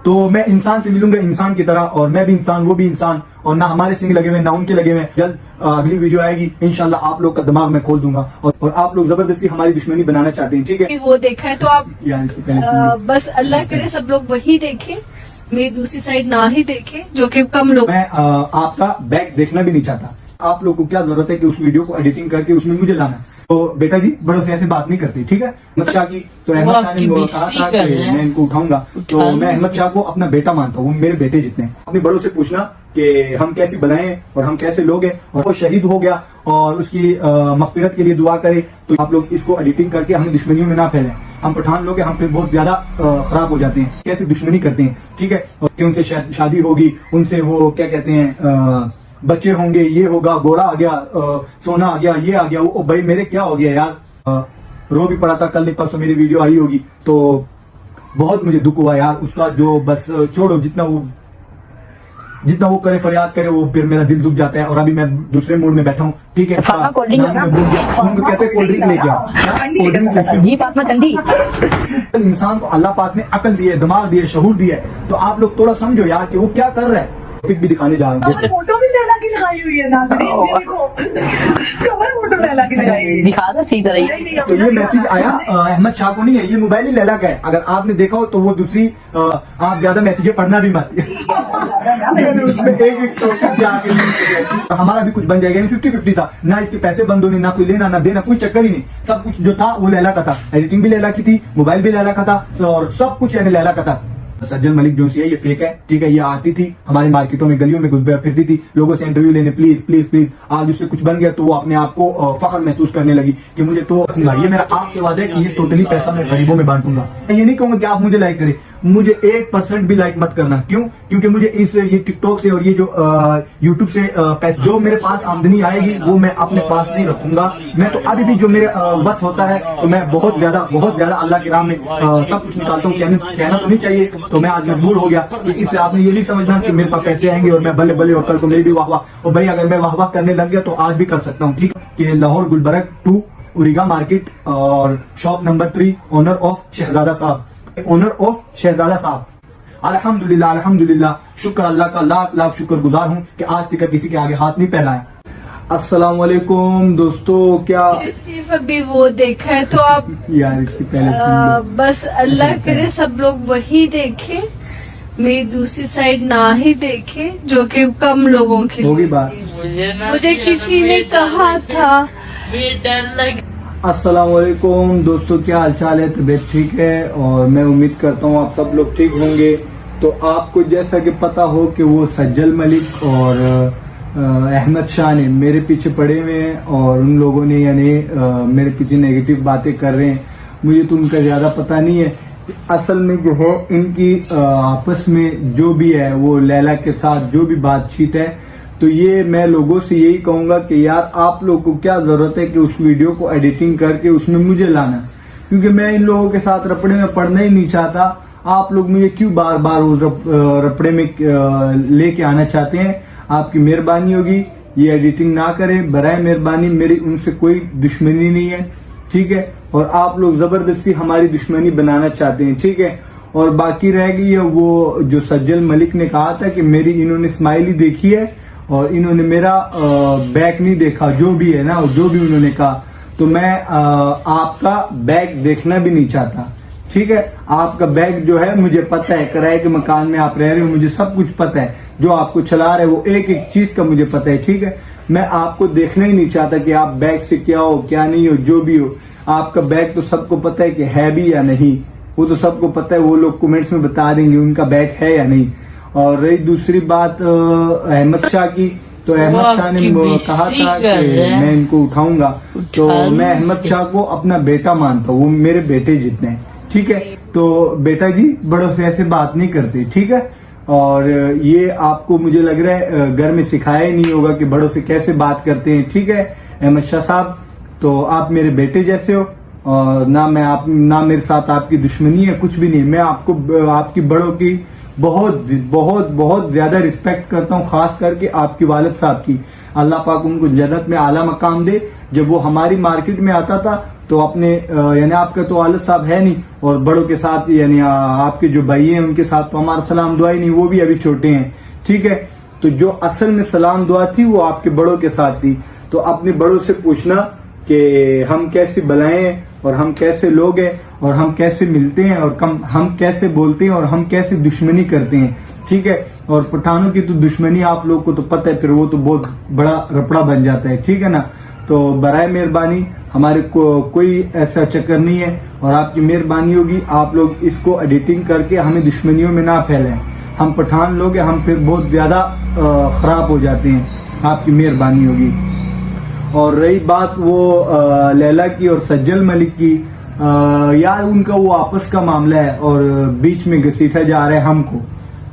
تو میں انسان سے ملوں گا انسان کی طرح، اور میں بھی انسان وہ بھی انسان، اور نہ ہمارے سنگ لگے ہوئے نہ ان کے لگے ہوئے. جلد اگلی ویڈیو آئے گی انشاءاللہ، آپ لوگ کا دماغ میں کھول دوں گا، اور آپ لوگ زبردستی ہماری دشمنی بنانا چاہتے ہیں، ٹھیک ہے. وہ دیکھا ہے تو آپ بس اللہ کرے سب لوگ وہی دیکھیں، میری دوسری سائڈ نہ ہی دیکھیں جو کہ کم لوگ. میں آپ کا بیک دیکھنا بھی نہیں چاہتا. آپ لوگ کو کیا ضرورت ہے کہ اس ویڈیو کو ایڈیٹنگ کر کے اس میں مجھے لانا. تو بیٹا جی بڑوں سے ایسے بات نہیں کرتے، ٹھیک ہے. احمد شاہ کی تو احمد شاہ نے کہا تھا کہ میں ان کو اٹھاؤں گا، تو میں احمد شاہ کو اپنا بیٹا مانتا ہوں، وہ میرے بیٹے جتنے ہیں. اپنے بڑوں سے پوچھنا کہ ہم کیسی بلائیں اور ہم کیسے لوگ ہیں، اور وہ شہید ہو گیا اور اس کی مغفرت کے لیے دعا کرے. تو آپ لوگ اس کو ایڈیٹنگ کر کے ہمیں دشمنیوں میں نہ پھیلیں. ہم پٹھان لوگ ہیں، ہم پھر بہت زیادہ خراب ہو جاتے ہیں، کیسے دشمنی کرتے ہیں، ٹھیک ہے. اور کہ ان سے شادی ہوگی، ان سے وہ کیا کہتے ہیں بچے ہوں گے، یہ ہوگا، گورا آ گیا، سونا آ گیا، یہ آ گیا. وہ بھائی میرے کیا ہو گیا یار. رو بھی پڑا تھا، کل نہیں پرسوں میری ویڈیو آئی ہوگی، تو بہت مجھے دکھ ہوا یار اس کا. جو بس چھوڑو، جتنا وہ کرے فریاد کرے، وہ پھر میرا دل دکھ جاتا ہے. اور ابھی میں دوسرے موڈ میں بیٹھا ہوں، ٹھیک ہے. کہتے کولڈ ڈرنک لے کے آؤ. انسان کو اللہ پاک نے عقل دی ہے، دماغ دی ہے، شعور دی ہے. تو آپ لوگ تھوڑا سمجھو یار کہ وہ کیا کر رہا ہے. پک بھی دکھانے جا رہا ہوں. فوٹو بھی لیلا کی لگائی ہوئی ہے ناظرین، دیکھو کور فوٹو لیلا کی لگائی ہوئی ہے. دکھا دو صحیح طرح. تو یہ میسج آیا احمد شاہ کو نہیں ہے، یہ موبائل ہی لیلا کا ہے. اگر آپ نے دیکھا ہو تو وہ دوسری آپ زیادہ میسیجیں پڑھنا بھی مت. اس میں ایک ہمارا بھی کچھ بن جائے گا. 50-50 تھا، نہ اس کے پیسے بند ہونے، نہ کوئی لینا نہ دینا، کوئی چکر ہی نہیں. سب کچھ جو تھا وہ لیلا کا تھا. ایڈیٹنگ بھی لیلا کی تھی، موبائل بھی لیلا کا تھا، اور سب کچھ یعنی لیلا کا تھا. سجل ملک جو ہے یہ فیک ہے، ٹھیک ہے. یہ آتی تھی ہماری مارکیٹوں میں، گلیوں میں پھرتی تھی، لوگوں سے انٹرویو لینے، پلیز پلیز پلیز. آج اس سے کچھ بن گیا تو وہ اپنے آپ کو فخر محسوس کرنے لگی کہ مجھے تو یہ میرا آپ سے وعدہ ہے کہ یہ ٹوٹلی پیسہ میں غریبوں میں بانٹوں گا. میں یہ نہیں کہوں گا کہ آپ مجھے لائک کریں، مجھے 1% بھی لائک مت کرنا. کیوں؟ کیونکہ مجھے یہ ٹک ٹاک سے اور یہ جو یوٹیوب سے پیسے جو میرے پاس آمدنی آئے گی وہ میں اپنے پاس نہیں رکھوں گا. میں تو ابھی بھی جو میرے بس ہوتا ہے تو میں بہت زیادہ اللہ کی راہ میں سب کچھ نکالتا ہوں. کہنا تو نہیں چاہیے، تو میں آج مجبور ہو گیا. اس سے آپ نے یہ نہیں سمجھنا کہ میرے پاس پیسے آئیں گے اور میں بلے بلے اور کل کو میری بھی واہ واہ. اور بھائی اگر میں واہ واہ کرنے لگ گیا تو آج بھی کر سکتا ہوں، ٹھیک ہے. کہ لاہور گلبرگ 2 اوریگا مارکیٹ اور shop number 3، owner of Shahzada صاحب. الحمدللہ شکر اللہ کا، لاکھ لاکھ شکر گزار ہوں کہ آج تک کسی کے آگے ہاتھ نہیں پھیلایا. السلام علیکم دوستو. کیا صرف ابھی وہ دیکھا ہے تو آپ یار اس کی پہلے بس اللہ کرے سب لوگ وہی دیکھیں، میری دوسری سائڈ نہ ہی دیکھیں جو کہ کم لوگوں کے ہوگی بات. مجھے کسی نے کہا تھا. السلام علیکم دوستو، کیا حال چال ہے؟ طبیعت ٹھیک ہے؟ اور میں امید کرتا ہوں آپ سب لوگ ٹھیک ہوں گے. تو آپ کو جیسا کہ پتا ہو کہ وہ سجل ملک اور احمد شاہ نے میرے پیچھے پڑے ہوئے ہیں، اور ان لوگوں نے یعنی میرے پیچھے نیگیٹو باتیں کر رہے ہیں. مجھے تو ان کا زیادہ پتہ نہیں ہے. اصل میں جو ہے ان کی آپس میں جو بھی ہے وہ لیلا کے ساتھ جو بھی بات چیت ہے، تو یہ میں لوگوں سے یہی کہوں گا کہ یار آپ لوگوں کو کیا ضرورت ہے کہ اس ویڈیو کو ایڈیٹنگ کر کے اس میں مجھے لانا. کیونکہ میں ان لوگوں کے ساتھ رپڑے میں پڑنا ہی نہیں چاہتا. آپ لوگ مجھے کیوں بار بار رپڑے میں لے کے آنا چاہتے ہیں؟ آپ کی مہربانی ہوگی یہ ایڈیٹنگ نہ کرے، برائے مہربانی. میری ان سے کوئی دشمنی نہیں ہے، ٹھیک ہے. اور آپ لوگ زبردستی ہماری دشمنی بنانا چاہتے ہیں، ٹھیک ہے. اور باقی رہ گئی ہے وہ جو سجل ملک نے کہا تھا کہ میری انہوں نے اسمائلی دیکھی ہے اور انہوں نے میرا بیک نہیں دیکھا، جو بھی ہے نا، جو بھی انہوں نے کہا. تو میں آپ کا بیک دیکھنا بھی نہیں چاہتا، ٹھیک ہے. آپ کا بیک جو ہے مجھے پتہ ہے، کرائے کے مکان میں آپ رہ رہے ہو، مجھے سب کچھ پتہ ہے. جو آپ کو چلا رہے وہ ایک ایک چیز کا مجھے پتہ ہے، ٹھیک ہے. میں آپ کو دیکھنا ہی نہیں چاہتا کہ آپ بیک سے کیا ہو کیا نہیں ہو، جو بھی ہو. آپ کا بیک تو سب کو پتہ ہے کہ ہے بھی یا نہیں، وہ تو سب کو پتہ ہے. وہ لوگ کمنٹس میں بتا دیں گے ان کا بیک ہے یا نہیں. اور رہی دوسری بات احمد شاہ کی، تو احمد شاہ نے کہا تھا کہ میں ان کو اٹھاؤں گا. تو میں احمد شاہ کو اپنا بیٹا مانتا ہوں، وہ میرے بیٹے جتنے ہیں، ٹھیک ہے. تو بیٹا جی بڑوں سے ایسے بات نہیں کرتے، ٹھیک ہے. اور یہ آپ کو مجھے لگ رہا ہے گھر میں سکھایا ہی نہیں ہوگا کہ بڑوں سے کیسے بات کرتے ہیں، ٹھیک ہے. احمد شاہ صاحب تو آپ میرے بیٹے جیسے ہو، اور نہ میرے ساتھ آپ کی دشمنی ہے، کچھ بھی نہیں. میں آپ کو آپ کی بڑوں کی بہت بہت بہت زیادہ رسپیکٹ کرتا ہوں، خاص کر کے آپ کی والد صاحب کی. اللہ پاک ان کو جنت میں اعلیٰ مقام دے. جب وہ ہماری مارکیٹ میں آتا تھا تو تو اپنے یعنی آپ کا تو والد صاحب ہے نہیں، اور بڑوں کے ساتھ یعنی آپ کے جو بھائی ہیں ان کے ساتھ تو ہمارا سلام دعا ہی نہیں، وہ بھی ابھی چھوٹے ہیں، ٹھیک ہے. تو جو اصل میں سلام دعا تھی وہ آپ کے بڑوں کے ساتھ تھی. تو اپنے بڑوں سے پوچھنا کہ ہم کیسے بلائیں ہیں، اور ہم کیسے لوگ ہیں، اور ہم کیسے ملتے ہیں، اور ہم کیسے بولتے ہیں، اور ہم کیسے دشمنی کرتے ہیں، ٹھیک ہے. اور پٹھانوں کی تو دشمنی آپ لوگ کو تو پتہ ہے، پھر وہ تو بہت بڑا رپڑا بن جاتا ہے، ٹھیک ہے نا. تو برائے مہربانی ہمارے کو کوئی ایسا چکر نہیں ہے، اور آپ کی مہربانی ہوگی آپ لوگ اس کو ایڈیٹنگ کر کے ہمیں دشمنیوں میں نہ پھیلیں. ہم پٹھان لوگ ہیں، ہم پھر بہت زیادہ خراب ہو جاتے ہیں، آپ کی مہربانی ہوگی. اور رہی بات وہ لیلا کی اور سجل ملک کی، یار ان کا وہ آپس کا معاملہ ہے اور بیچ میں گھسیٹا جا رہا ہے ہم کو.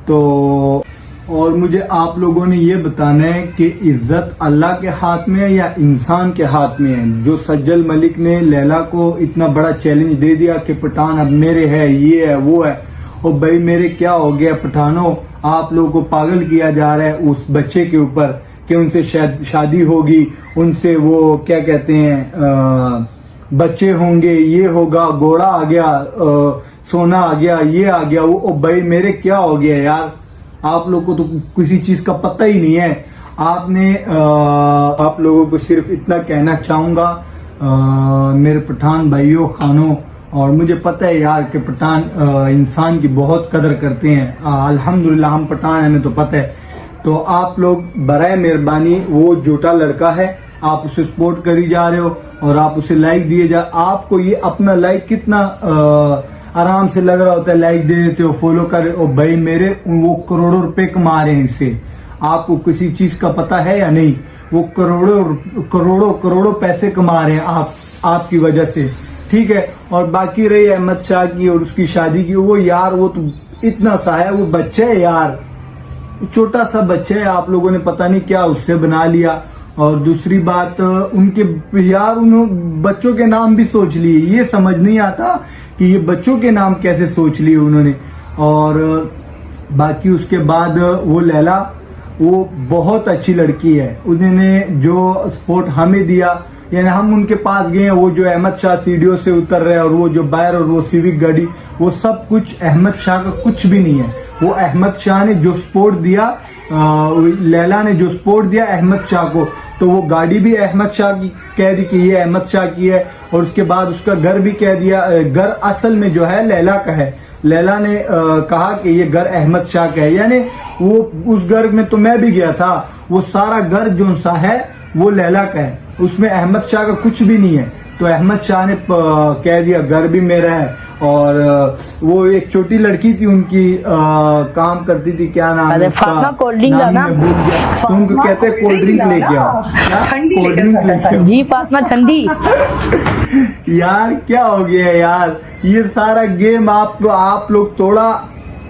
تو اور مجھے آپ لوگوں نے یہ بتانا ہے کہ عزت اللہ کے ہاتھ میں ہے یا انسان کے ہاتھ میں ہے. جو سجل ملک نے لیلا کو اتنا بڑا چیلنج دے دیا کہ پٹھان اب میرے ہے، یہ ہے، وہ ہے، اور بھائی میرے کیا ہو گیا پٹھانوں، آپ لوگوں کو پاگل کیا جا رہا ہے اس بچے کے اوپر کہ ان سے شادی ہوگی، ان سے وہ کیا کہتے ہیں بچے ہوں گے، یہ ہوگا، گھوڑا آ گیا، سونا آ گیا، یہ آ گیا، وہ بھائی میرے کیا ہو گیا یار. آپ لوگ کو تو کسی چیز کا پتہ ہی نہیں ہے. آپ لوگوں کو صرف اتنا کہنا چاہوں گا میرے پٹھان بھائیوں خانوں، اور مجھے پتہ ہے یار کہ پٹھان انسان کی بہت قدر کرتے ہیں، الحمدللہ ہم پٹھان ہمیں تو پتہ ہے. تو آپ لوگ برائے مہربانی، وہ جھوٹا لڑکا ہے، آپ اسے سپورٹ کری جا رہے ہو اور آپ اسے لائک دیے جا. آپ کو یہ اپنا لائک کتنا آرام سے لگ رہا ہوتا ہے، لائک دے دیتے ہو، فالو کر رہے ہو. بھائی میرے وہ کروڑوں روپے کما رہے ہیں اس سے، آپ کو کسی چیز کا پتہ ہے یا نہیں؟ وہ کروڑوں پیسے کما رہے ہیں آپ کی وجہ سے، ٹھیک ہے. اور باقی رہی احمد شاہ کی اور اس کی شادی کی، وہ یار وہ تو اتنا سا ہے، وہ بچہ ہے یار، چھوٹا سا بچہ ہے، آپ لوگوں نے پتہ نہیں کیا اس سے بنا لیا. اور دوسری بات ان کے یار انہوں بچوں کے نام بھی سوچ لیے، یہ سمجھ نہیں آتا کہ یہ بچوں کے نام کیسے سوچ لیے انہوں نے. اور باقی اس کے بعد وہ لیلا، وہ بہت اچھی لڑکی ہے، انہوں نے جو سپورٹ ہمیں دیا، یعنی ہم ان کے پاس گئے ہیں، وہ جو احمد شاہ سیڑھیوں سے اتر رہے ہیں، اور وہ جو باہر اور وہ سیوک گاڑی، وہ سب کچھ احمد شاہ کا کچھ بھی نہیں ہے. وہ احمد شاہ نے جو سپورٹ دیا، لیلا نے جو سپورٹ دیا احمد شاہ کو، تو وہ گاڑی بھی احمد شاہ کی کہہ دی کہ یہ احمد شاہ کی ہے، اور اس کے بعد اس کا گھر بھی کہہ دیا، گھر اصل میں جو ہے لیلا کا ہے. لیلا نے کہا کہ یہ گھر احمد شاہ کا ہے، یعنی وہ اس گھر میں تو میں بھی گیا تھا، وہ سارا گھر جو سا ہے وہ لیلا کا ہے، اس میں احمد شاہ کا کچھ بھی نہیں ہے. تو احمد شاہ نے کہہ دیا گھر بھی میرا ہے. اور وہ ایک چھوٹی لڑکی تھی ان کی، کام کرتی تھی، کیا نام ہے اس کا، نام میں بھول گیا، تو ان کو کہتے ہیں کولڈ ڈرنک لے کے آؤ، کولڈ ڈرنک لے کے آؤ. جی فاطمہ ٹھنڈی. یار کیا ہو گیا یار، یہ سارا گیم آپ لوگ تھوڑا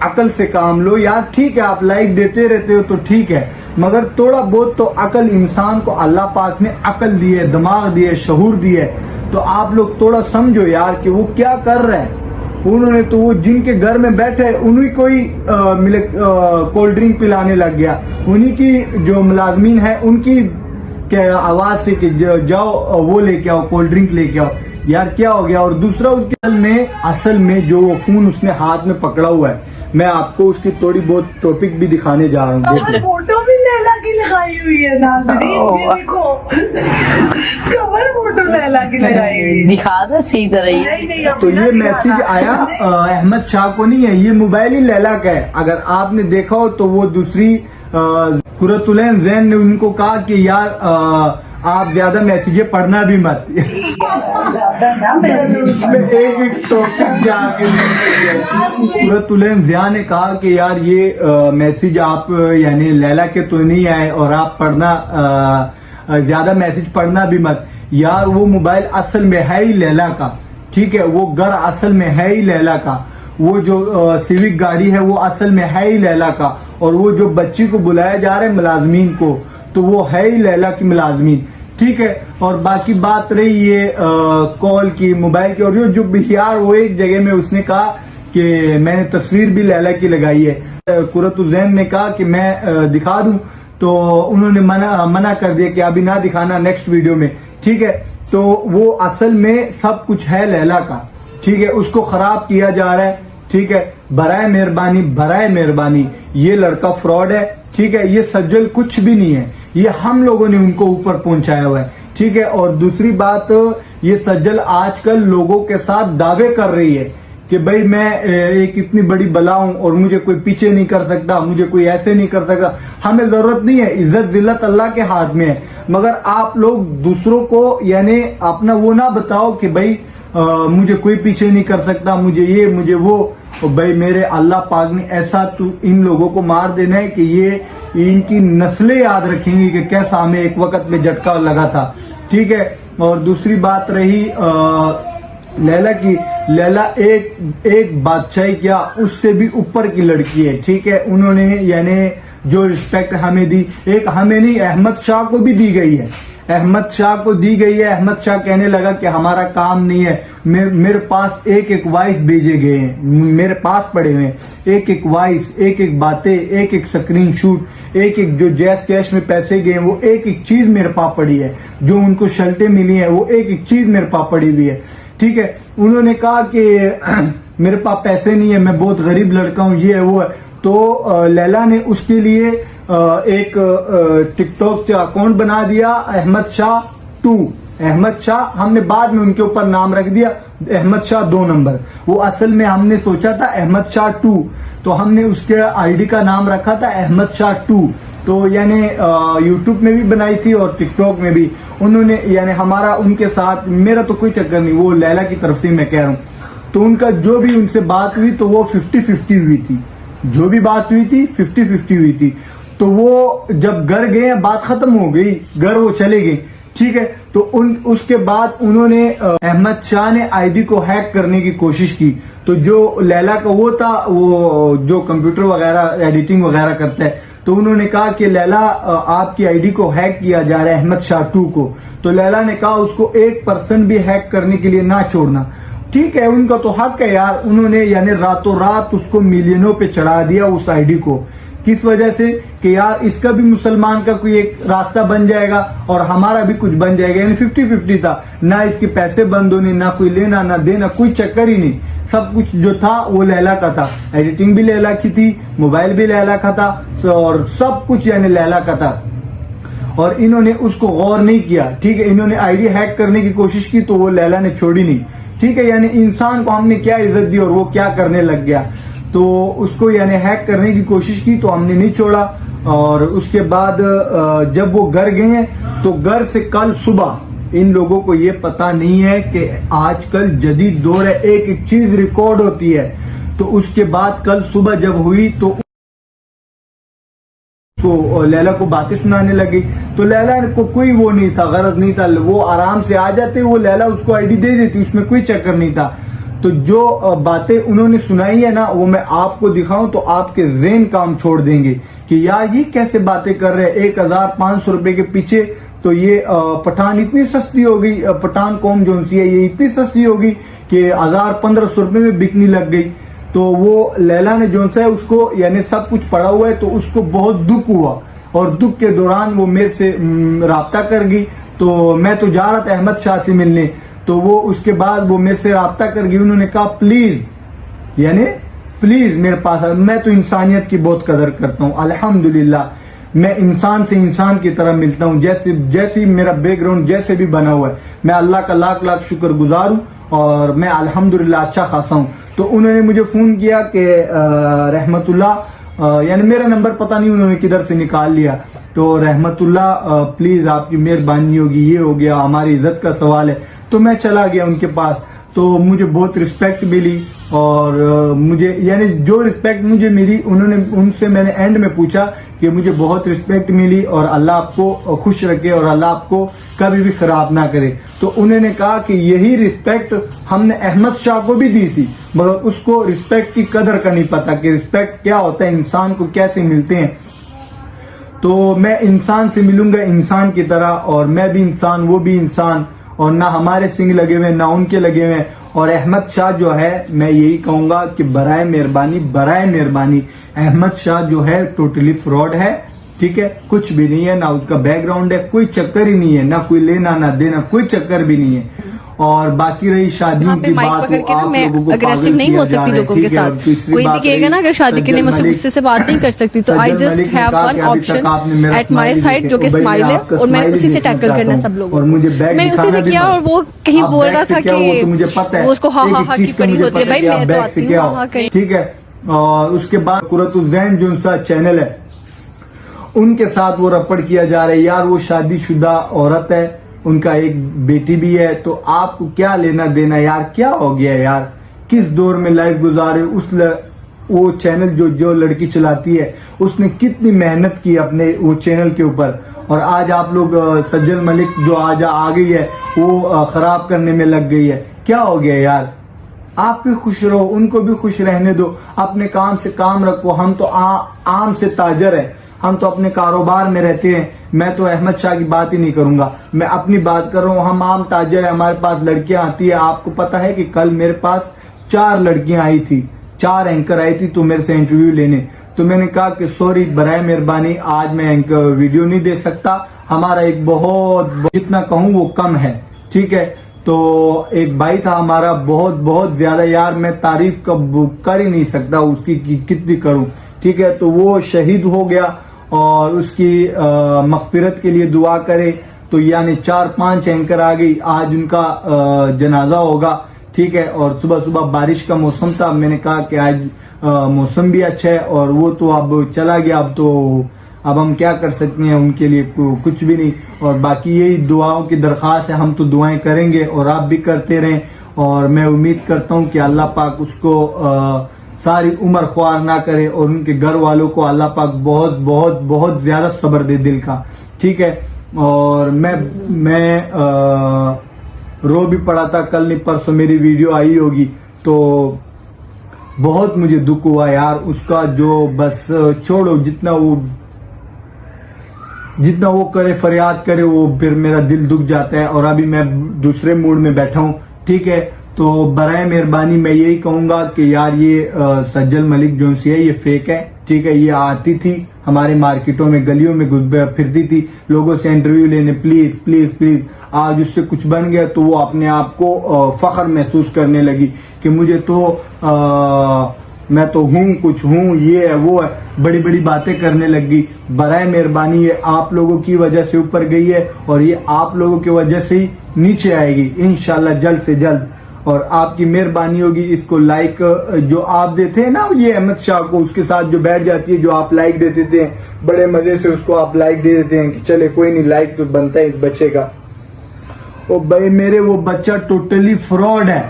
عقل سے کام لو یار. ٹھیک ہے آپ لائک دیتے رہتے ہو تو ٹھیک ہے، مگر تھوڑا بہت تو عقل، انسان کو اللہ پاک نے عقل دی ہے، دماغ دی ہے، شعور دی ہے. تو آپ لوگ تھوڑا سمجھو یار کہ وہ کیا کر رہے ہیں. انہوں نے تو وہ جن کے گھر میں بیٹھے انہی کو ہی کولڈ ڈرنک پلانے لگ گیا، انہی کی جو ملازمین ہے ان کی آواز سے کہ جاؤ وہ لے کے آؤ، کولڈ ڈرنک لے کے آؤ. یار کیا ہو گیا. اور دوسرا اس کے اصل میں جو وہ فون اس نے ہاتھ میں پکڑا ہوا ہے، میں آپ کو اس کی تھوڑی بہت ٹاپک بھی دکھانے جا رہا ہوں. فوٹو بھی لیلا کی لگائی ہوئی ہے ناظرین، یہ دیکھو کور فوٹو لیلا کی لگائی ہوئی ہے. دکھا دو صحیح طرح. تو یہ میسج آیا احمد شاہ کو نہیں ہے، یہ موبائل ہی لیلا کا ہے. اگر آپ نے دیکھا ہو تو وہ دوسری قرۃ العین زین نے ان کو کہا کہ یار آپ زیادہ میسیجیں پڑھنا بھی مت. اس میں ایک ٹاپک جا کے قرۃ العین ضیاء نے کہا کہ یار یہ میسیج آپ یعنی لیلا کے تو نہیں آئے، اور آپ پڑھنا زیادہ میسیج پڑھنا بھی مت. یار وہ موبائل اصل میں ہے ہی لیلا کا، ٹھیک ہے، وہ گھر اصل میں ہے ہی لیلا کا، وہ جو سیوک گاڑی ہے وہ اصل میں ہے ہی لیلا کا، اور وہ جو بچی کو بلایا جا رہا ہے ملازمین کو، تو وہ ہے ہی لیلا کی ملازمین، ٹھیک ہے. اور باقی بات رہی یہ کال کی، موبائل کی، اور جو بہار وہ ایک جگہ میں اس نے کہا کہ میں نے تصویر بھی لیلا کی لگائی ہے. قرۃ العین نے کہا کہ میں دکھا دوں، تو انہوں نے منع کر دیا کہ ابھی نہ دکھانا، نیکسٹ ویڈیو میں، ٹھیک ہے. تو وہ اصل میں سب کچھ ہے لیلا کا، ٹھیک ہے، اس کو خراب کیا جا رہا ہے، ٹھیک ہے، برائے مہربانی یہ لڑکا فراڈ ہے، ٹھیک ہے، یہ سجل کچھ بھی نہیں ہے، یہ ہم لوگوں نے ان کو اوپر پہنچایا ہوا ہے، ٹھیک ہے۔ اور دوسری بات، یہ سجل آج کل لوگوں کے ساتھ دعوے کر رہی ہے کہ بھائی میں ایک اتنی بڑی بلا ہوں اور مجھے کوئی پیچھے نہیں کر سکتا، مجھے کوئی ایسے نہیں کر سکتا۔ ہمیں ضرورت نہیں ہے، عزت ذلت اللہ کے ہاتھ میں ہے، مگر آپ لوگ دوسروں کو یعنی اپنا وہ نہ بتاؤ کہ بھائی مجھے کوئی پیچھے نہیں کر سکتا، مجھے یہ مجھے وہ۔ بھائی میرے اللہ پاک نے ایسا تو ان لوگوں کو مار دینا ہے کہ یہ ان کی نسلیں یاد رکھیں گی کہ کیسا ہمیں ایک وقت میں جھٹکا لگا تھا، ٹھیک ہے۔ اور دوسری بات رہی لیلا کی، لیلا ایک بادشاہی کیا اس سے بھی اوپر کی لڑکی ہے، ٹھیک ہے۔ انہوں نے یعنی جو رسپیکٹ ہمیں دی، ایک ہمیں نہیں احمد شاہ کو بھی دی گئی ہے، احمد شاہ کو دی گئی ہے۔ احمد شاہ کہنے لگا کہ ہمارا کام نہیں ہے، میرے پاس ایک وائس بھیجے گئے ہیں، میرے پاس پڑے ہوئے، ایک وائس، ایک باتیں، ایک سکرین شوٹ، ایک جو جیز کیش میں پیسے گئے ہیں وہ ایک چیز میرے پاس پڑی ہے، جو ان کو شلٹیں ملی ہیں وہ ایک چیز میرے پاس پڑی ہوئی ہے، ٹھیک ہے۔ انہوں نے کہا کہ میرے پاس پیسے نہیں ہے، میں بہت غریب لڑکا ہوں، یہ ہے وہ ہے۔ تو لیلا نے اس کے لیے ایک ٹک ٹاک سے اکاؤنٹ بنا دیا، احمد شاہ 2، احمد شاہ، ہم نے بعد میں ان کے اوپر نام رکھ دیا احمد شاہ 2 نمبر، وہ اصل میں ہم نے سوچا تھا احمد شاہ 2، تو ہم نے اس کے آئی ڈی کا نام رکھا تھا احمد شاہ 2۔ تو یعنی یوٹیوب میں بھی بنائی تھی اور ٹک ٹاک میں بھی انہوں نے، یعنی ہمارا ان کے ساتھ، میرا تو کوئی چکر نہیں، وہ لیلا کی طرف سے میں کہہ رہا ہوں، تو ان کا جو بھی ان سے بات ہوئی تو وہ 50-50 ہوئی تھی، جو بھی بات ہوئی تھی 50-50 ہوئی تھی۔ تو وہ جب گھر گئے بات ختم ہو گئی، گھر وہ چلے گئے، ٹھیک ہے۔ تو اس کے بعد انہوں نے احمد شاہ نے آئی ڈی کو ہیک کرنے کی کوشش کی، تو جو لیلا کا وہ تھا، وہ جو کمپیوٹر وغیرہ ایڈیٹنگ وغیرہ کرتا ہے، تو انہوں نے کہا کہ لیلا آپ کی آئی ڈی کو ہیک کیا جا رہا ہے احمد شاہ 2 کو، تو لیلا نے کہا اس کو 1% بھی ہیک کرنے کے لیے نہ چھوڑنا، ٹھیک ہے، ان کا تو حق ہے یار۔ انہوں نے یعنی راتوں رات اس کو ملینوں پہ چڑھا دیا اس آئی ڈی کو، کس وجہ سے کہ یار اس کا بھی مسلمان کا کوئی ایک راستہ بن جائے گا اور ہمارا بھی کچھ بن جائے گا، یعنی 50-50 تھا، نہ اس کے پیسے بند ہونے، نہ کوئی لینا نہ دینا، کوئی چکر ہی نہیں، سب کچھ جو تھا وہ لیلا کا تھا، ایڈیٹنگ بھی لیلا کی تھی، موبائل بھی لیلا کا تھا، اور سب کچھ یعنی لیلا کا تھا۔ اور انہوں نے اس کو غور نہیں کیا، ٹھیک ہے، انہوں نے آئی ڈی ہیک کرنے کی کوشش کی تو وہ لیلا نے چھوڑی نہیں، ٹھیک ہے۔ یعنی انسان کو ہم نے کیا عزت دی اور وہ کیا کرنے لگ گیا، تو اس کو یعنی ہیک کرنے کی کوشش کی تو ہم نے نہیں چھوڑا۔ اور اس کے بعد جب وہ گھر گئے ہیں تو گھر سے کل صبح، ان لوگوں کو یہ پتا نہیں ہے کہ آج کل جدید دور ہے، ایک چیز ریکارڈ ہوتی ہے، تو اس کے بعد کل صبح جب ہوئی تو لیلا کو باتیں سنانے لگی، تو لیلا کو کوئی وہ نہیں تھا، غرض نہیں تھا، وہ آرام سے آ جاتے، وہ لیلا اس کو آئی ڈی دے دیتی، اس میں کوئی چکر نہیں تھا۔ تو جو باتیں انہوں نے سنائی ہے نا، وہ میں آپ کو دکھاؤں تو آپ کے ذہن کام چھوڑ دیں گے کہ یار یہ کیسے باتیں کر رہے، 1500 روپے کے پیچھے، تو یہ پٹھان اتنی سستی ہو گئی، پٹھان قوم جو سی ہے یہ اتنی سستی ہو گئی کہ 1500 روپے میں بکنے لگ گئی۔ تو وہ لیلا نے جو ہے اس کو یعنی سب کچھ پڑا ہوا ہے، تو اس کو بہت دکھ ہوا، اور دکھ کے دوران وہ میرے سے رابطہ کر گئی، تو میں تو جا رہا تھا احمد شاہ سے ملنے، تو وہ اس کے بعد وہ میرے سے رابطہ کر گئی، انہوں نے کہا پلیز یعنی پلیز میرے پاس، میں تو انسانیت کی بہت قدر کرتا ہوں، الحمدللہ میں انسان سے انسان کی طرح ملتا ہوں، جیسی میرا بیک گراؤنڈ جیسے بھی بنا ہوا ہے، میں اللہ کا لاکھ لاکھ شکر گزار ہوں، اور میں الحمدللہ اچھا خاصا ہوں۔ تو انہوں نے مجھے فون کیا کہ رحمت اللہ، یعنی میرا نمبر پتہ نہیں انہوں نے کدھر سے نکال لیا، تو رحمت اللہ پلیز آپ کی مہربانی ہوگی، یہ ہو گیا، ہماری عزت کا سوال ہے۔ تو میں چلا گیا ان کے پاس، تو مجھے بہت رسپیکٹ ملی، اور مجھے یعنی جو رسپیکٹ مجھے ملی، ان سے میں نے اینڈ میں پوچھا کہ مجھے بہت رسپیکٹ ملی، اور اللہ آپ کو خوش رکھے اور اللہ آپ کو کبھی بھی خراب نہ کرے۔ تو انہوں نے کہا کہ یہی رسپیکٹ ہم نے احمد شاہ کو بھی دی تھی، مگر اس کو رسپیکٹ کی قدر کا نہیں پتا کہ رسپیکٹ کیا ہوتا ہے، انسان کو کیسے ملتے ہیں۔ تو میں انسان سے ملوں گا انسان کی طرح، اور میں بھی انسان وہ بھی انسان، اور نہ ہمارے سنگ لگے ہوئے نہ ان کے لگے ہوئے۔ اور احمد شاہ جو ہے، میں یہی کہوں گا کہ برائے مہربانی احمد شاہ جو ہے ٹوٹلی فراڈ ہے، ٹھیک ہے, کچھ بھی نہیں ہے, نہ اس کا بیک گراؤنڈ ہے, کوئی چکر ہی نہیں ہے, نہ کوئی لینا نہ دینا, کوئی چکر بھی نہیں ہے. اور باقی رہی شادیوں کی بات, میں اگریسو نہیں ہو سکتی لوگوں کے ساتھ. کوئی بھی کہے گا نا اگر شادی کے لیے مجھ سے غصے سے بات نہیں کر سکتی, تو I just have one option at my side جو کہ اسمائل ہے, اور میں اسی سے ٹیکل کرنا ہے سب لوگوں کو. میں نے اسی سے کیا, اور وہ کہیں بول رہا تھا کہ وہ اس کو ہاں ہاں ہاں کی پڑی ہوتی ہے. بھائی میں تو آتی ہوں ہاں ہاں کہیں. ٹھیک ہے. اور اس کے بعد قرۃ الذین جو ان کا چینل ہے, ان کے ساتھ وہ رپڑ کیا جا رہا ہے. یار وہ شادی شدہ عورت ہے, ان کا ایک بیٹی بھی ہے, تو آپ کو کیا لینا دینا یار, کیا ہو گیا یار, کس دور میں لائف گزارے. وہ چینل جو لڑکی چلاتی ہے, اس نے کتنی محنت کی اپنے وہ چینل کے اوپر, اور آج آپ لوگ سجل ملک جو آج آ گئی ہے وہ خراب کرنے میں لگ گئی ہے. کیا ہو گیا یار, آپ بھی خوش رہو, ان کو بھی خوش رہنے دو, اپنے کام سے کام رکھو. ہم تو عام سے تاجر ہیں, ہم تو اپنے کاروبار میں رہتے ہیں. میں تو احمد شاہ کی بات ہی نہیں کروں گا, میں اپنی بات کر رہا ہوں. ہم عام تاجر ہیں, ہمارے پاس لڑکیاں آتی ہیں. آپ کو پتا ہے کہ کل میرے پاس 4 لڑکیاں آئی تھی, 4 اینکر آئی تھی تو میرے سے انٹرویو لینے. تو میں نے کہا کہ سوری, برائے مہربانی آج میں ویڈیو نہیں دے سکتا. ہمارا ایک بہت جتنا کہوں وہ کم ہے. ٹھیک ہے. تو ایک بھائی تھا ہمارا, بہت زیادہ, یار میں تعریف کر ہی نہیں سکتا اس کی کتنی کروں. ٹھیک ہے. تو وہ شہید ہو گیا, اور اس کی مغفرت کے لیے دعا کرے. تو یعنی 4-5 اینکر آ گئی, آج ان کا جنازہ ہوگا. ٹھیک ہے. اور صبح بارش کا موسم تھا, میں نے کہا کہ آج موسم بھی اچھا ہے, اور وہ تو اب چلا گیا. اب ہم کیا کر سکتے ہیں, ان کے لیے کچھ بھی نہیں. اور باقی یہی دعاؤں کی درخواست ہے, ہم تو دعائیں کریں گے اور آپ بھی کرتے رہیں. اور میں امید کرتا ہوں کہ اللہ پاک اس کو ساری عمر خوار نہ کرے, اور ان کے گھر والوں کو اللہ پاک بہت زیادہ صبر دے دل کا. ٹھیک ہے. اور میں رو بھی پڑا تھا, کل نہیں پرسوں میری ویڈیو آئی ہوگی, تو بہت مجھے دکھ ہوا یار اس کا. جو بس چھوڑو, جتنا وہ کرے, فریاد کرے, وہ پھر میرا دل دکھ جاتا ہے. اور ابھی میں دوسرے موڈ میں بیٹھا ہوں. ٹھیک ہے. تو برائے مہربانی میں یہی کہوں گا کہ یار یہ سجل ملک جو سی ہے یہ فیک ہے. ٹھیک ہے. یہ آتی تھی ہمارے مارکیٹوں میں, گلیوں میں پھرتی تھی, لوگوں سے انٹرویو لینے, پلیز. آج اس سے کچھ بن گیا تو وہ اپنے آپ کو فخر محسوس کرنے لگی کہ مجھے تو میں تو ہوں, کچھ ہوں, یہ ہے وہ ہے, بڑی باتیں کرنے لگ گئی. برائے مہربانی یہ آپ لوگوں کی وجہ سے اوپر گئی ہے, اور یہ آپ لوگوں کی وجہ سے ہی نیچے آئے گی انشاءاللہ جلد سے جلد. اور آپ کی مہربانی ہوگی, اس کو لائک جو آپ دیتے ہیں نا, یہ احمد شاہ کو اس کے ساتھ جو بیٹھ جاتی ہے, جو آپ لائک دے دیتے ہیں, بڑے مزے سے اس کو آپ لائک دے دیتے ہیں کہ چلے کوئی نہیں, لائک تو بنتا ہے اس بچے کا. اور بھائی میرے وہ بچہ ٹوٹلی فراڈ ہے.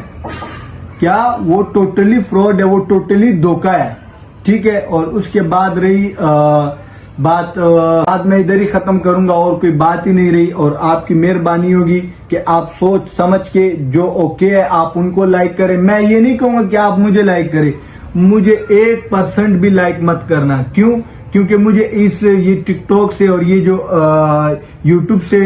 کیا وہ ٹوٹلی فراڈ ہے, وہ ٹوٹلی دھوکہ ہے. ٹھیک ہے. اور اس کے بعد رہی بات میں ادھر ہی ختم کروں گا, اور کوئی بات ہی نہیں رہی. اور آپ کی مہربانی ہوگی کہ آپ سوچ سمجھ کے جو اوکے ہے آپ ان کو لائک کریں. میں یہ نہیں کہوں گا کہ آپ مجھے لائک کریں, مجھے 1% بھی لائک مت کرنا. کیونکہ مجھے یہ ٹک ٹاک سے اور یہ جو یوٹیوب سے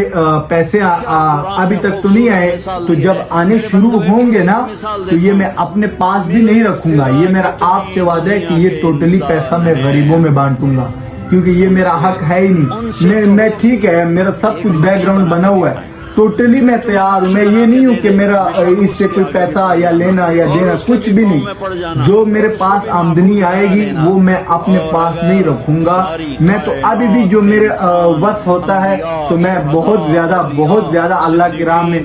پیسے ابھی تک تو نہیں آئے, تو جب آنے شروع ہوں گے نا تو یہ میں اپنے پاس بھی نہیں رکھوں گا. یہ میرا آپ سے وعدہ ہے کہ یہ ٹوٹلی پیسہ میں غریبوں میں بانٹوں گا, کیونکہ یہ میرا حق ہے ہی نہیں. میں ٹھیک ہے, میرا سب کچھ بیک گراؤنڈ بنا ہوا ہے, ٹوٹلی میں تیار ہوں. میں یہ نہیں ہوں کہ میرا اس سے کوئی پیسہ یا لینا یا دینا, کچھ بھی نہیں. جو میرے پاس آمدنی آئے گی وہ میں اپنے پاس نہیں رکھوں گا. میں تو ابھی بھی جو میرے وس ہوتا ہے تو میں بہت زیادہ اللہ کی راہ میں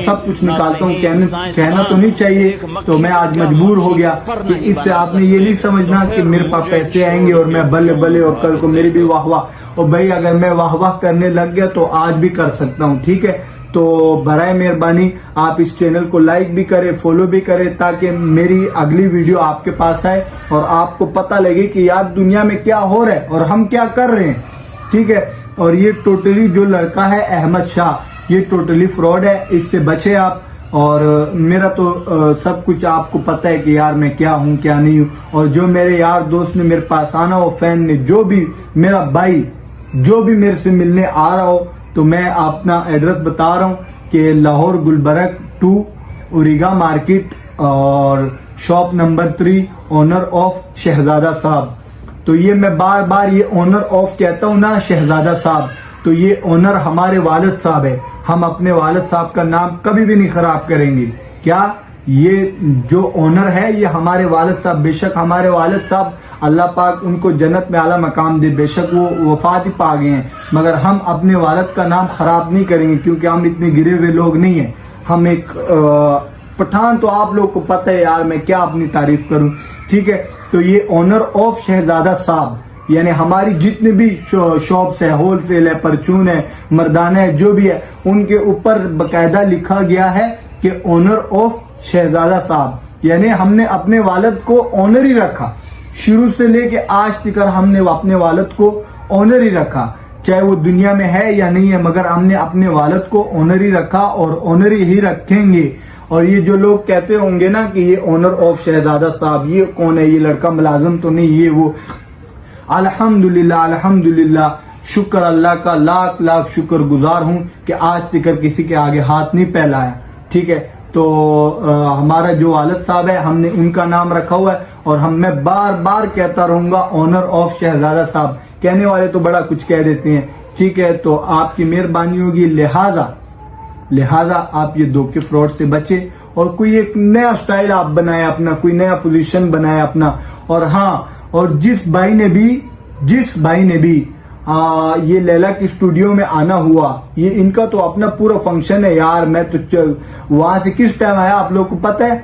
سب کچھ نکالتا ہوں. کہنا تو نہیں چاہیے, تو میں آج مجبور ہو گیا کہ اس سے آپ نے یہ نہیں سمجھنا کہ میرے پاس پیسے آئیں گے اور میں بلے اور کل کو میری بھی واہ. اور بھائی اگر میں واہ کرنے لگ گیا تو آج بھی کر سکتا ہوں. ٹھیک ہے. تو برائے مہربانی آپ اس چینل کو لائک بھی کریں, فالو بھی کریں, تاکہ میری اگلی ویڈیو آپ کے پاس آئے اور آپ کو پتہ لگے کہ یار دنیا میں کیا ہو رہا ہے اور ہم کیا کر رہے ہیں. ٹھیک ہے. اور یہ ٹوٹلی جو لڑکا ہے احمد شاہ, یہ ٹوٹلی فراڈ ہے, اس سے بچے آپ. اور میرا تو سب کچھ آپ کو پتہ ہے کہ یار میں کیا ہوں کیا نہیں ہوں. اور جو میرے یار دوست نے میرے پاس آنا ہو, فین نے, جو بھی میرا بھائی جو بھی میرے سے ملنے آ رہا ہو, تو میں اپنا ایڈریس بتا رہا ہوں کہ لاہور گلبرگ 2 اوریگا مارکیٹ, اور shop number 3, owner of Shahzada صاحب. تو یہ میں بار بار یہ آنر آف کہتا ہوں نا شہزادہ صاحب، تو یہ آنر ہمارے والد صاحب ہے، ہم اپنے والد صاحب کا نام کبھی بھی نہیں خراب کریں گے. کیا یہ جو آنر ہے یہ ہمارے والد صاحب، بے شک ہمارے والد صاحب اللہ پاک ان کو جنت میں اعلیٰ مقام دے، بے شک وہ وفات ہی پا گئے ہیں، مگر ہم اپنے والد کا نام خراب نہیں کریں گے کیونکہ ہم اتنے گرے ہوئے لوگ نہیں ہیں. ہم ایک پٹھان، تو آپ لوگ کو پتہ ہے یار میں کیا اپنی تعریف کروں. ٹھیک ہے، تو یہ آنر آف شہزادہ صاحب یعنی ہماری جتنے بھی شاپس ہے، ہول سیل ہے، پرچون ہے، مردانہ ہے، جو بھی ہے، ان کے اوپر باقاعدہ لکھا گیا ہے کہ آنر آف شہزادہ صاحب، یعنی ہم نے اپنے والد کو آنر ہی رکھا. شروع سے لے کے آج تک ہم نے اپنے والد کو آنر ہی رکھا، چاہے وہ دنیا میں ہے یا نہیں ہے، مگر ہم نے اپنے والد کو آنر ہی رکھا اور آنر ہی رکھیں گے. اور یہ جو لوگ کہتے ہوں گے نا کہ یہ آنر آف شہزادہ صاحب، یہ کون ہے، یہ لڑکا ملازم تو نہیں، یہ وہ، الحمدللہ الحمدللہ، شکر اللہ کا، لاکھ لاکھ شکر گزار ہوں کہ آج تک کسی کے آگے ہاتھ نہیں پھیلایا. ٹھیک ہے، تو ہمارا جو والد صاحب ہے ہم نے ان کا نام رکھا ہوا ہے، اور میں بار بار کہتا رہوں گا آنر آف شہزادہ صاحب. کہنے والے تو بڑا کچھ کہہ دیتے ہیں. ٹھیک ہے، تو آپ کی مہربانی ہوگی، لہذا آپ یہ دھوکے فراڈ سے بچے اور کوئی ایک نیا سٹائل آپ بنائے اپنا، کوئی نیا پوزیشن بنائے اپنا. اور ہاں، اور جس بھائی نے بھی یہ لیلا کی اسٹوڈیو میں آنا ہوا، یہ ان کا تو اپنا پورا فنکشن ہے یار. میں تو وہاں سے کس ٹائم آیا آپ لوگ کو پتہ ہے؟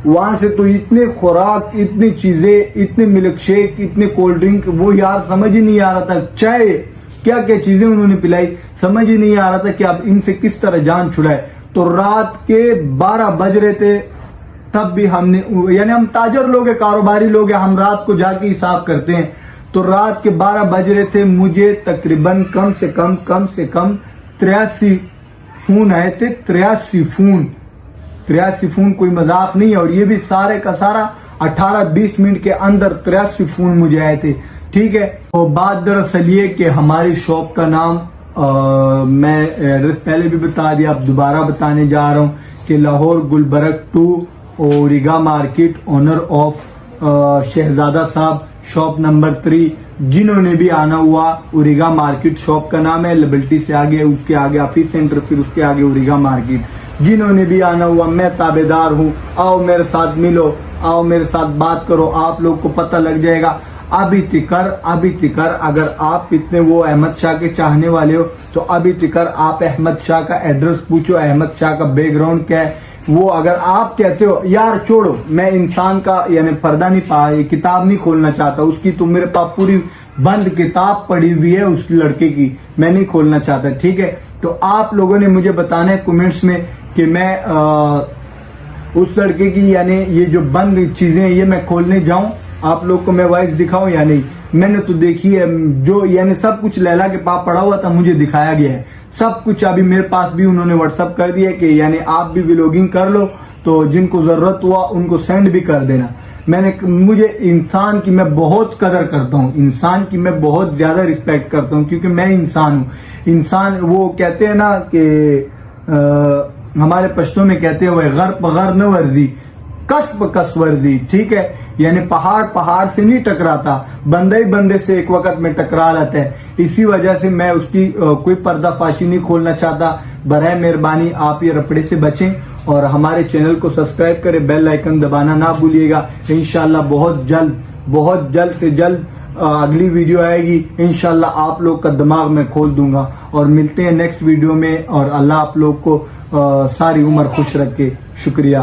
وہاں سے تو اتنے خوراک، اتنی چیزیں، اتنے ملک شیک، اتنے کولڈ ڈرنک، وہ یار سمجھ ہی نہیں آ رہا تھا. چائے، کیا کیا چیزیں انہوں نے پلائی، سمجھ ہی نہیں آ رہا تھا کہ اب ان سے کس طرح جان چھڑائے. تو رات کے 12 بج رہے تھے تب بھی ہم نے، یعنی ہم تاجر لوگ ہیں، کاروباری لوگ ہیں، ہم رات کو جا کے حساب کرتے ہیں. تو رات کے 12 بج رہے تھے، مجھے تقریباً کم سے کم 83 فون آئے تھے. 83 فون کوئی مذاق نہیں ہے، اور یہ بھی سارے کا سارا 18-20 منٹ کے اندر 83 فون مجھے آئے تھے. ٹھیک ہے، تو بات دراصل یہ کہ ہماری شاپ کا نام میں ایڈریس پہلے بھی بتا دیا، اب دوبارہ بتانے جا رہا ہوں کہ Lahore Gulberg 2 Auriga market, owner of Shahzada صاحب، شاپ نمبر 3. جنہوں نے بھی آنا ہوا، اوریگا مارکیٹ شاپ کا نام ہے، لبلٹی سے آگے، اس کے آگے آفیس سینٹر، پھر اس کے آگے اوریگا مارکیٹ. جنہوں نے بھی آنا ہوا، میں تابعدار ہوں، آؤ میرے ساتھ ملو، آؤ میرے ساتھ بات کرو، آپ لوگ کو پتہ لگ جائے گا. ابھی تکر اگر آپ اتنے وہ احمد شاہ کے چاہنے والے ہو تو ابھی تکر آپ احمد شاہ کا ایڈریس پوچھو، احمد شاہ کا بیک گراؤنڈ کیا ہے. وہ اگر آپ کہتے ہو یار چھوڑو، میں انسان کا یعنی پردہ نہیں کتاب نہیں کھولنا چاہتا، اس کی تو میرے پاس پوری بند کتاب پڑی ہوئی ہے اس لڑکے کی، میں نہیں کھولنا چاہتا. ٹھیک ہے، تو آپ لوگوں نے مجھے بتانا ہے کمنٹس میں کہ میں اس لڑکے کی یعنی یہ جو بند چیزیں ہیں یہ میں کھولنے جاؤں، آپ لوگ کو میں وائس دکھاؤں یا نہیں. میں نے تو دیکھی ہے، جو یعنی سب کچھ لیلا کے پاس پڑا ہوا تھا مجھے دکھایا گیا ہے سب کچھ. ابھی میرے پاس بھی انہوں نے واٹس ایپ کر دیا کہ یعنی آپ بھی ولاگنگ کر لو، تو جن کو ضرورت ہوا ان کو سینڈ بھی کر دینا. مجھے انسان کی میں بہت قدر کرتا ہوں، انسان کی میں بہت زیادہ رسپیکٹ کرتا ہوں، کیونکہ میں انسان ہوں. انسان وہ کہتے ہیں نا کہ ہمارے پشتوں میں کہتے ہیں وہ غرب غر نہ ورزی، کسب کس ورزی. ٹھیک ہے، یعنی پہاڑ سے نہیں ٹکراتا، بندے ہی بندے سے ایک وقت میں ٹکرا لیتا ہے. اسی وجہ سے میں اس کی کوئی پردہ فاشی نہیں کھولنا چاہتا. برائے مہربانی آپ یہ رپڑے سے بچیں اور ہمارے چینل کو سبسکرائب کریں، بیل آئیکن دبانا نہ بھولیے گا. انشاءاللہ بہت جلد سے جلد اگلی ویڈیو آئے گی. انشاءاللہ آپ لوگ کا دماغ میں کھول دوں گا، اور ملتے ہیں نیکسٹ ویڈیو میں. اور اللہ آپ لوگ کو ساری عمر خوش رکھے. شکریہ.